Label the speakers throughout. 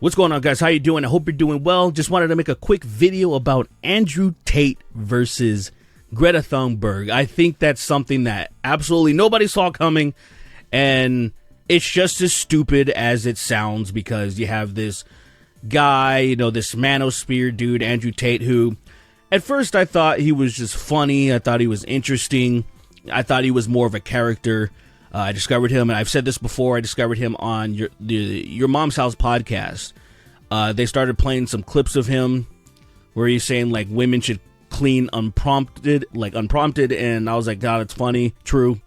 Speaker 1: What's going on, guys? How you doing? I hope you're doing well. Just wanted to make a quick video about Andrew Tate versus Greta Thunberg. I think that's something that absolutely nobody saw coming, and it's just as stupid as it sounds because you have this guy, this manosphere dude, Andrew Tate, who at first I thought he was just funny. I thought he was interesting. I thought he was more of a character. I discovered him, and I've said this before, I discovered him on Your Mom's House podcast. They started playing some clips of him where he's saying, like, women should clean unprompted, and I was like, God, it's funny, true.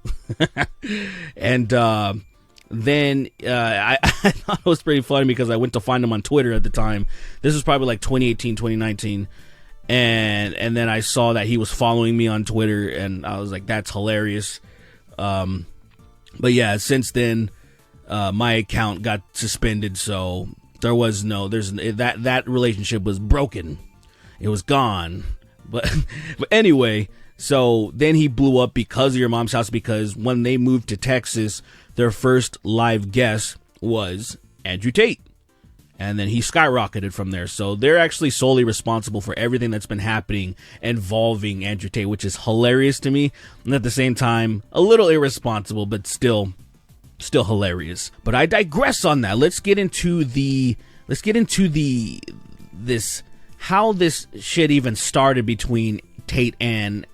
Speaker 1: And then I thought it was pretty funny because I went to find him on Twitter at the time. This was probably like 2018, 2019. And then I saw that he was following me on Twitter, and I was like, that's hilarious. But yeah, since then, my account got suspended, so that relationship was broken. It was gone. But anyway, so then he blew up because of Your Mom's House, because when they moved to Texas, their first live guest was Andrew Tate. And then he skyrocketed from there. So they're actually solely responsible for everything that's been happening involving Andrew Tate, which is hilarious to me. And at the same time, a little irresponsible, but still hilarious. But I digress on that. Let's get into how this shit even started between Tate and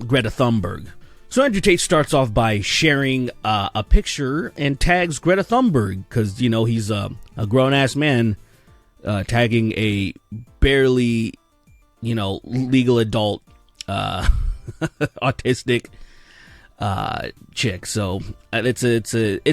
Speaker 1: Greta Thunberg. So Andrew Tate starts off by sharing a picture and tags Greta Thunberg because, he's a grown-ass man tagging a barely, legal adult autistic chick. So it's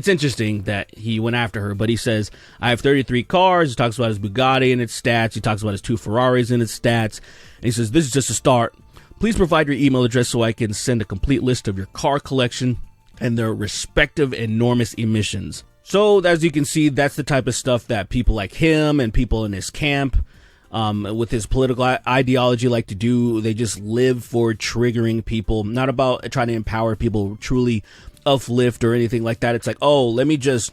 Speaker 1: interesting that he went after her, but he says, I have 33 cars. He talks about his Bugatti and its stats. He talks about his 2 Ferraris and its stats. And he says, this is just a start. Please provide your email address so I can send a complete list of your car collection and their respective enormous emissions. So, as you can see, that's the type of stuff that people like him and people in his camp, with his political ideology, like to do. They just live for triggering people, not about trying to empower people, truly uplift or anything like that. It's like, oh, let me just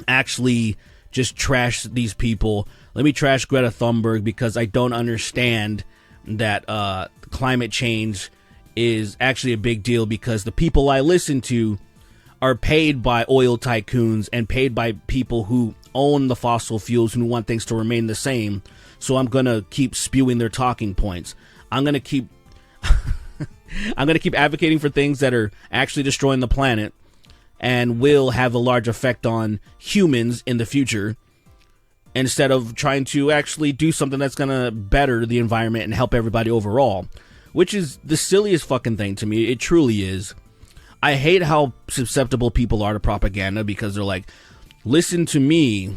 Speaker 1: actually just trash these people. Let me trash Greta Thunberg because I don't understand that climate change is actually a big deal, because the people I listen to are paid by oil tycoons and paid by people who own the fossil fuels and who want things to remain the same. So I'm going to keep spewing their talking points. I'm going to keep advocating for things that are actually destroying the planet and will have a large effect on humans in the future, instead of trying to actually do something that's going to better the environment and help everybody overall, which is the silliest fucking thing to me. It truly is. I hate how susceptible people are to propaganda, because they're like, listen to me,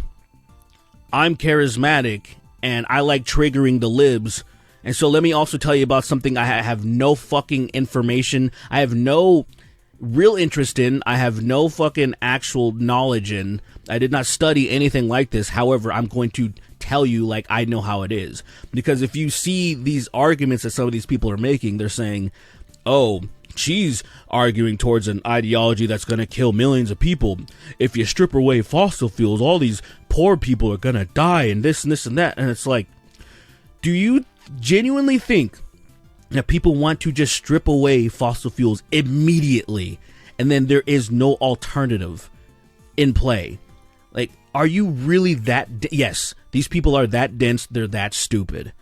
Speaker 1: I'm charismatic and I like triggering the libs, and so let me also tell you about something I have no fucking information, I have no real interest in, I have no fucking actual knowledge in. I did not study anything like this. However, I'm going to tell you like I know how it is. Because if you see these arguments that some of these people are making, they're saying, oh, she's arguing towards an ideology that's going to kill millions of people. If you strip away fossil fuels, all these poor people are going to die, and this and this and that. And it's like, do you genuinely think that people want to just strip away fossil fuels immediately and then there is no alternative in play? Like, are you really that yes, these people are that dense, they're that stupid.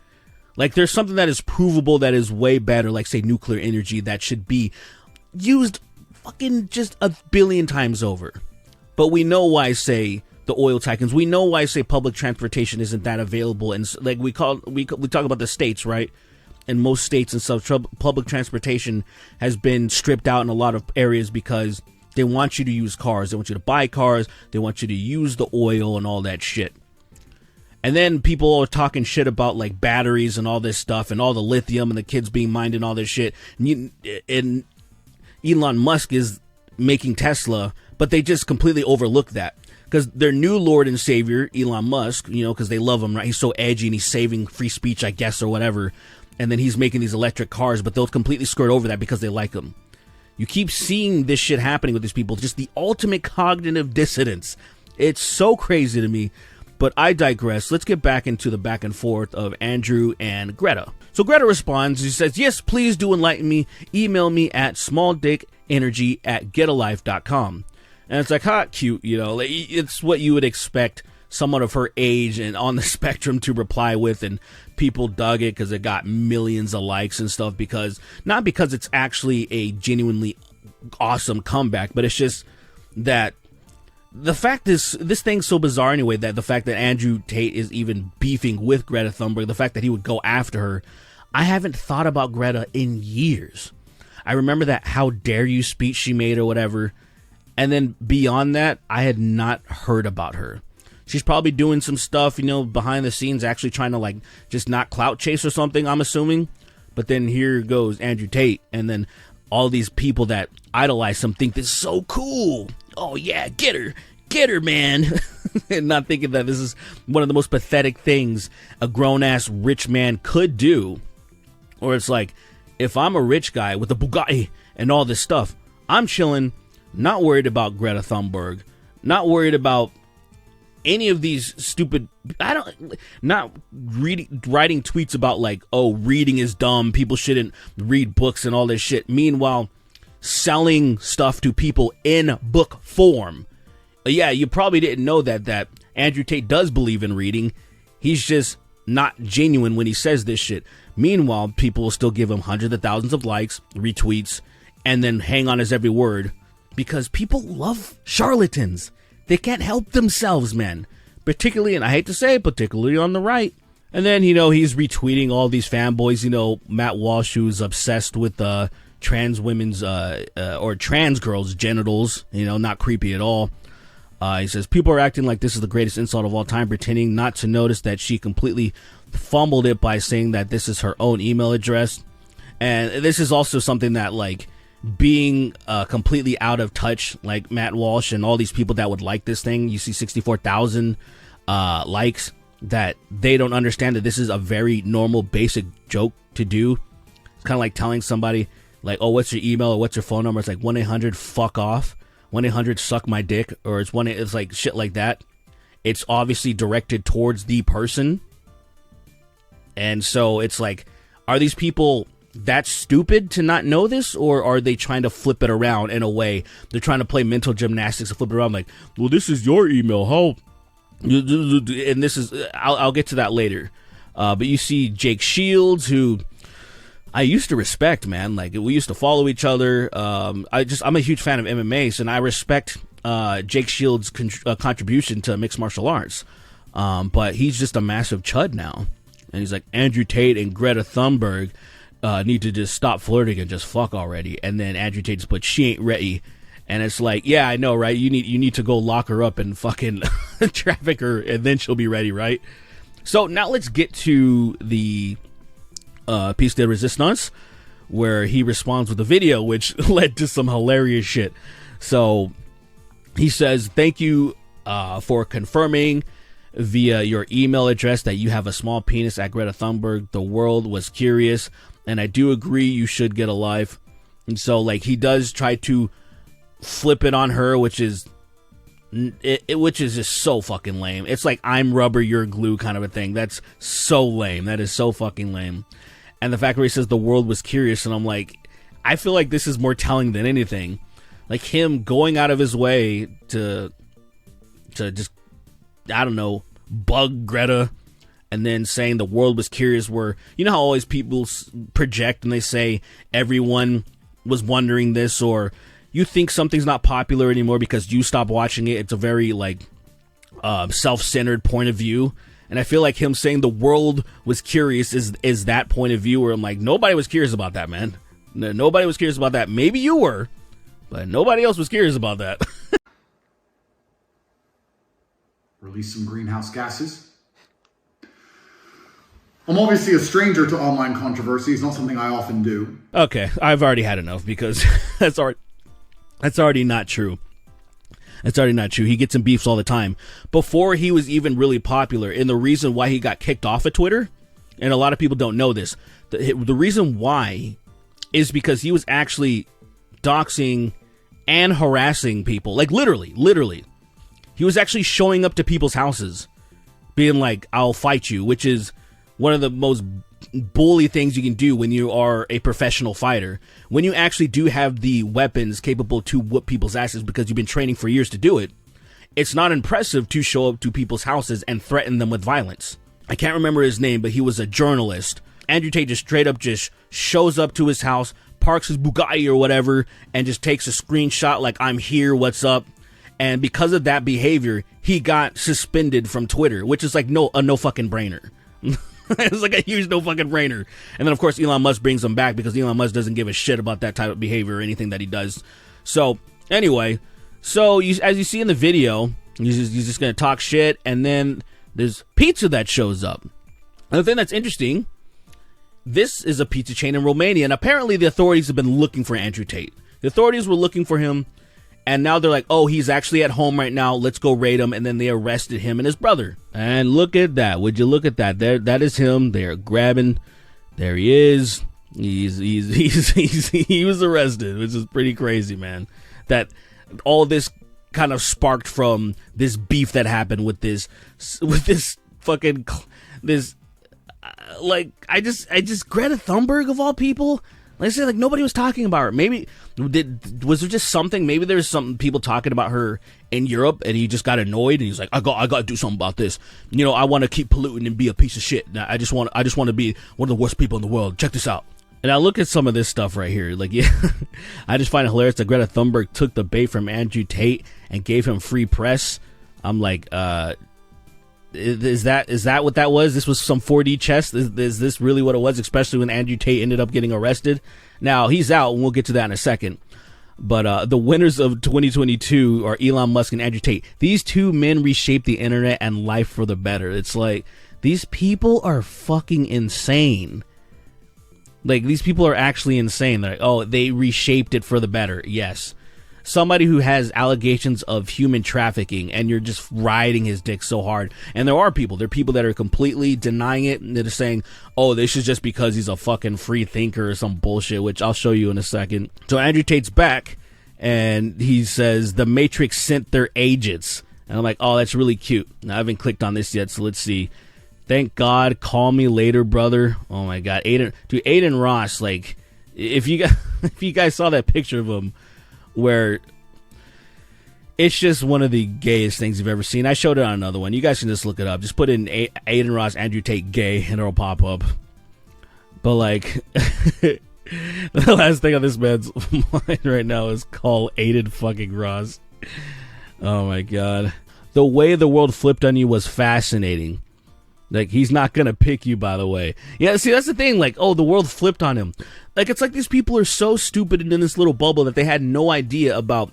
Speaker 1: Like, there's something that is provable that is way better, like, say, nuclear energy, that should be used fucking just a billion times over. But we know why, say, the oil tycoons, we know why, say, public transportation isn't that available. And, like, we talk about the states, right? In most states and stuff, public transportation has been stripped out in a lot of areas because they want you to use cars. They want you to buy cars. They want you to use the oil and all that shit. And then people are talking shit about, like, batteries and all this stuff and all the lithium and the kids being mined and all this shit. And Elon Musk is making Tesla, but they just completely overlook that. Because their new Lord and Savior, Elon Musk, because they love him, right? He's so edgy and he's saving free speech, I guess, or whatever. And then he's making these electric cars, but they'll completely skirt over that because they like him. You keep seeing this shit happening with these people. Just the ultimate cognitive dissonance. It's so crazy to me. But I digress. Let's get back into the back and forth of Andrew and Greta. So Greta responds. She says, yes, please do enlighten me. Email me at smalldickenergy@getalife.com. And it's like, cute, you know. It's what you would expect someone of her age and on the spectrum to reply with, and people dug it because it got millions of likes and stuff, not because it's actually a genuinely awesome comeback, but it's just that the fact is, this thing's so bizarre anyway, that the fact that Andrew Tate is even beefing with Greta Thunberg, the fact that he would go after her, I haven't thought about Greta in years. I remember that how dare you speech she made or whatever, and then beyond that, I had not heard about her. She's probably doing some stuff, you know, behind the scenes, actually trying to, like, just not clout chase or something, I'm assuming. But then here goes Andrew Tate, and then all these people that idolize him think this is so cool. Oh, yeah, get her, man. And not thinking that this is one of the most pathetic things a grown-ass rich man could do. Or it's like, if I'm a rich guy with a Bugatti and all this stuff, I'm chilling, not worried about Greta Thunberg, not worried about any of these stupid, not writing tweets about like, oh, reading is dumb, people shouldn't read books and all this shit. Meanwhile, selling stuff to people in book form. Yeah, you probably didn't know that Andrew Tate does believe in reading. He's just not genuine when he says this shit. Meanwhile, people will still give him hundreds of thousands of likes, retweets, and then hang on his every word because people love charlatans. They can't help themselves, man. Particularly, and I hate to say it, particularly on the right. And then, you know, he's retweeting all these fanboys. You know, Matt Walsh, who's obsessed with trans women's or trans girls' genitals. You know, not creepy at all. He says, people are acting like this is the greatest insult of all time, pretending not to notice that she completely fumbled it by saying that this is her own email address. And this is also something that, like, being completely out of touch, like Matt Walsh and all these people that would like this thing, you see 64,000 likes, that they don't understand that this is a very normal, basic joke to do. It's kind of like telling somebody, like, oh, what's your email or what's your phone number? It's like 1-800-fuck off, 1-800-suck my dick, or it's like shit like that. It's obviously directed towards the person. And so it's like, are these people that stupid to not know this, or are they trying to flip it around in a way? They're trying to play mental gymnastics and flip it around like, well, this is your email, how? And this is, I'll get to that later. But you see Jake Shields, who I used to respect, man. Like, we used to follow each other. I'm a huge fan of MMA, and I respect Jake Shields' contribution to mixed martial arts. But he's just a massive chud now. And he's like, Andrew Tate and Greta Thunberg need to just stop flirting and just fuck already. And then Andrew Tate just put, she ain't ready. And it's like, yeah, I know, right? You need to go lock her up and fucking traffic her, and then she'll be ready, right? So now let's get to the piece de resistance, where he responds with a video, which led to some hilarious shit. So he says, thank you for confirming via your email address that you have a small penis at Greta Thunberg. The world was curious, and I do agree you should get a life. And so, like, he does try to flip it on her, which is just so fucking lame. It's like, I'm rubber, you're glue kind of a thing. That's so lame. That is so fucking lame. And the fact where he says the world was curious, and I'm like, I feel like this is more telling than anything. Like, him going out of his way to just, I don't know, bug Greta, and then saying the world was curious, where, you know how always people project and they say everyone was wondering this, or you think something's not popular anymore because you stopped watching it. It's a very, like, self-centered point of view. And I feel like him saying the world was curious is that point of view, where I'm like, nobody was curious about that, man. Nobody was curious about that. Maybe you were, but nobody else was curious about that.
Speaker 2: Release some greenhouse gases. I'm obviously a stranger to online controversy. It's not something I often do.
Speaker 1: Okay, I've already had enough, because that's already not true. That's already not true. He gets in beefs all the time. Before he was even really popular, and the reason why he got kicked off of Twitter, and a lot of people don't know this, the reason why is because he was actually doxing and harassing people. Like, literally. He was actually showing up to people's houses being like, I'll fight you, which is one of the most bully things you can do when you are a professional fighter. When you actually do have the weapons capable to whoop people's asses because you've been training for years to do it, it's not impressive to show up to people's houses and threaten them with violence. I can't remember his name, but he was a journalist. Andrew Tate just straight up just shows up to his house, parks his Bugatti or whatever, and just takes a screenshot like, I'm here, what's up? And because of that behavior, he got suspended from Twitter, which is like no fucking brainer. It's like a huge no fucking brainer. And then, of course, Elon Musk brings him back because Elon Musk doesn't give a shit about that type of behavior or anything that he does. So, anyway, as you see in the video, he's just going to talk shit, and then there's pizza that shows up. Another thing that's interesting, this is a pizza chain in Romania, and apparently the authorities have been looking for Andrew Tate. The authorities were looking for him, and now they're like, oh, he's actually at home right now. Let's go raid him. And then they arrested him and his brother. And look at that. Would you look at that? That is him. They're grabbing. There he is. He was arrested, which is pretty crazy, man. That all this kind of sparked from this beef that happened with this fucking Greta Thunberg of all people. Like I said, like nobody was talking about her. Maybe was there just something? Maybe there's some people talking about her in Europe, and he just got annoyed, and he's like, I got to do something about this. You know, I want to keep polluting and be a piece of shit. I just want to be one of the worst people in the world. Check this out. And I look at some of this stuff right here. Like, yeah, I just find it hilarious that Greta Thunberg took the bait from Andrew Tate and gave him free press. I'm like, is that what that was? This was some 4D chess? Is this really what it was? Especially when Andrew Tate ended up getting arrested. Now, he's out, and we'll get to that in a second. But the winners of 2022 are Elon Musk and Andrew Tate. These two men reshaped the internet and life for the better. It's like, these people are fucking insane. Like, these people are actually insane. They're like, oh, they reshaped it for the better. Yes. Somebody who has allegations of human trafficking, and you're just riding his dick so hard. And there are people that are completely denying it, and they're saying, oh, this is just because he's a fucking free thinker or some bullshit, which I'll show you in a second. So Andrew Tate's back, and he says, the Matrix sent their agents. And I'm like, oh, that's really cute. Now, I haven't clicked on this yet, so let's see. Thank God, call me later, brother. Oh my God, Aiden Ross, like, if you guys saw that picture of him, where it's just one of the gayest things you've ever seen. I showed it on another one. You guys can just look it up. Just put in Aiden Ross, Andrew Tate, gay, and it'll pop up. But like, the last thing on this man's mind right now is call Aiden fucking Ross. Oh my God, the way the world flipped on you was fascinating. Like, he's not going to pick you, by the way. Yeah, see, that's the thing. Like, oh, the world flipped on him. Like, it's like these people are so stupid and in this little bubble that they had no idea about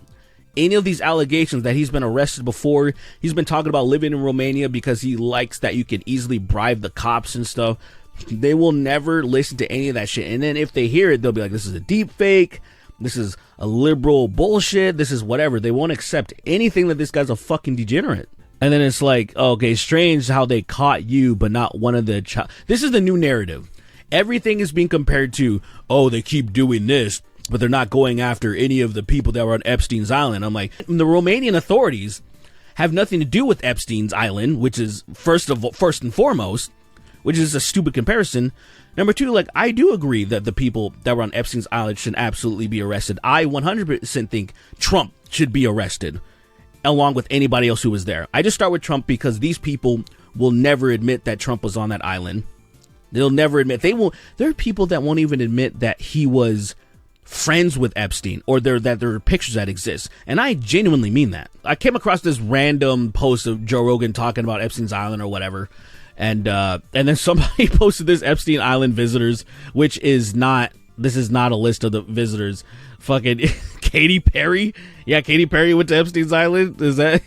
Speaker 1: any of these allegations that he's been arrested before. He's been talking about living in Romania because he likes that you can easily bribe the cops and stuff. They will never listen to any of that shit. And then if they hear it, they'll be like, this is a deep fake. This is a liberal bullshit. This is whatever. They won't accept anything that this guy's a fucking degenerate. And then it's like, okay, strange how they caught you, but not one of the This is the new narrative. Everything is being compared to, oh, they keep doing this, but they're not going after any of the people that were on Epstein's Island. I'm like, the Romanian authorities have nothing to do with Epstein's Island, which is first and foremost, which is a stupid comparison. Number two, like, I do agree that the people that were on Epstein's Island should absolutely be arrested. I 100% think Trump should be arrested, along with anybody else who was there. I just start with Trump because these people will never admit that Trump was on that island. They'll never admit. There are people that won't even admit that he was friends with Epstein, or that there are pictures that exist. And I genuinely mean that. I came across this random post of Joe Rogan talking about Epstein's Island or whatever. And then somebody posted this Epstein Island visitors, which is not, this is not a list of the visitors. Fucking Katy Perry. Yeah, Katy Perry went to Epstein's Island. Is that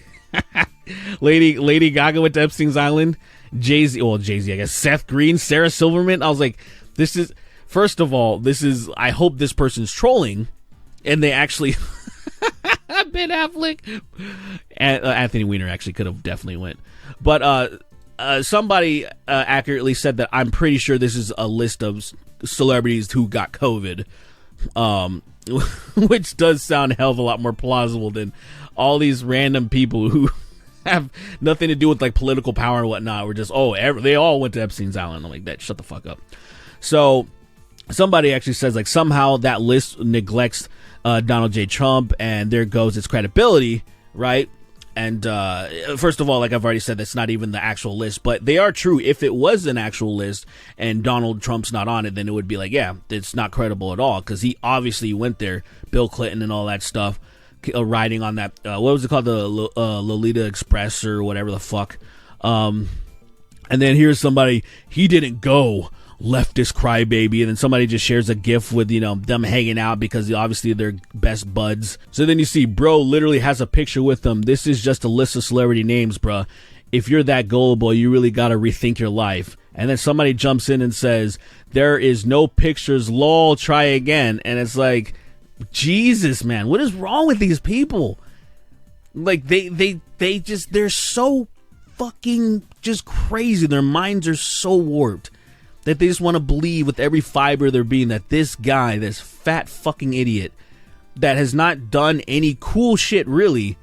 Speaker 1: Lady Gaga went to Epstein's Island? Jay-Z, I guess. Seth Green, Sarah Silverman. I was like, this is, first of all, I hope this person's trolling, and they actually, Ben Affleck. Anthony Weiner actually could have definitely went. But somebody accurately said that I'm pretty sure this is a list of celebrities who got COVID. Which does sound a hell of a lot more plausible than all these random people who have nothing to do with like political power and whatnot. We're just, they all went to Epstein's Island. I'm like, that, shut the fuck up. So somebody actually says like somehow that list neglects Donald J. Trump, and there goes its credibility, right? And first of all, like I've already said, that's not even the actual list, but they are true. If it was an actual list and Donald Trump's not on it, then it would be like, yeah, it's not credible at all, because he obviously went there, Bill Clinton and all that stuff, riding on that, what was it called, the Lolita Express or whatever the fuck. And then here's somebody, he didn't go, leftist crybaby, and then somebody just shares a gif with, them hanging out because obviously they're best buds. So then you see bro literally has a picture with them. This is just a list of celebrity names, bruh. If you're that gullible, you really gotta rethink your life. And then somebody jumps in and says, there is no pictures, lol, try again. And it's like, Jesus, man, what is wrong with these people? Like they're so fucking just crazy. Their minds are so warped that they just want to believe with every fiber of their being that this guy, this fat fucking idiot that has not done any cool shit really,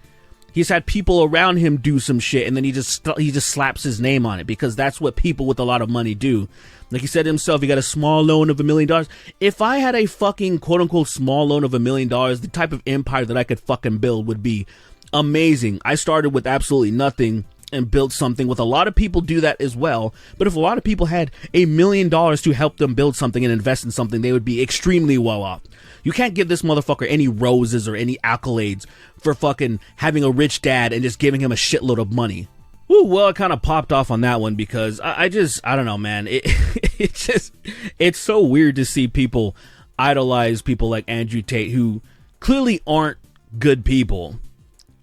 Speaker 1: he's had people around him do some shit, and then he just slaps his name on it, because that's what people with a lot of money do. Like he said himself, he got a small loan of $1 million. If I had a fucking quote unquote small loan of $1 million, the type of empire that I could fucking build would be amazing. I started with absolutely nothing and built something. With a lot of people do that as well, but if a lot of people had $1 million to help them build something and invest in something, they would be extremely well off. You can't give this motherfucker any roses or any accolades for fucking having a rich dad and just giving him a shitload of money. Ooh, well, I kind of popped off on that one because I don't know, man. It's so weird to see people idolize people like Andrew Tate, who clearly aren't good people,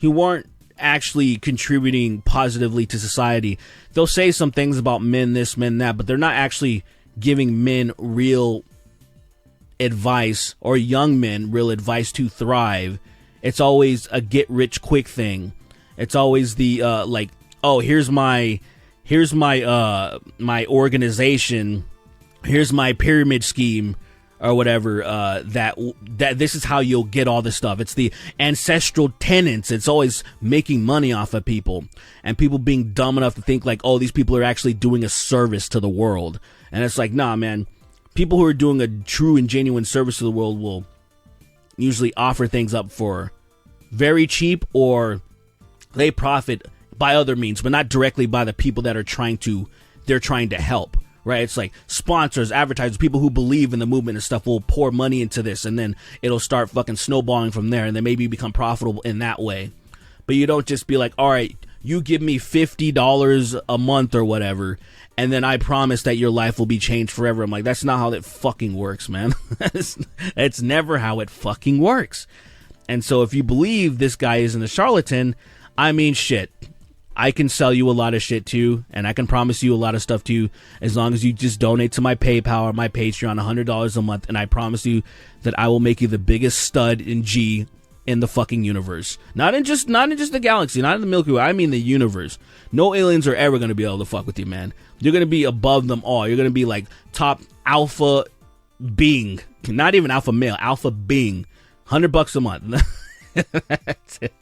Speaker 1: who aren't actually contributing positively to society. They'll say some things about men this, men that, but they're not actually giving men real advice, or young men real advice to thrive. It's always a get rich quick thing. It's always the like, oh, here's my my organization, here's my pyramid scheme or whatever, that this is how you'll get all this stuff. It's the ancestral tenets. It's always making money off of people, and people being dumb enough to think like, oh, these people are actually doing a service to the world. And it's like, nah, man, people who are doing a true and genuine service to the world will usually offer things up for very cheap, or they profit by other means, but not directly by the people that they're trying to help. Right? It's like sponsors, advertisers, people who believe in the movement and stuff will pour money into this, and then it'll start fucking snowballing from there, and then maybe become profitable in that way. But you don't just be like, all right, you give me $50 a month or whatever, and then I promise that your life will be changed forever. I'm like, that's not how that fucking works, man. It's never how it fucking works. And so if you believe this guy isn't a charlatan, I mean, shit, I can sell you a lot of shit too, and I can promise you a lot of stuff too, as long as you just donate to my PayPal or my Patreon $100 a month, and I promise you that I will make you the biggest stud in G in the fucking universe. Not in just the galaxy, not in the Milky Way. I mean the universe. No aliens are ever gonna be able to fuck with you, man. You're gonna be above them all. You're gonna be like top alpha being, not even alpha male, alpha being. $100 a month. That's it.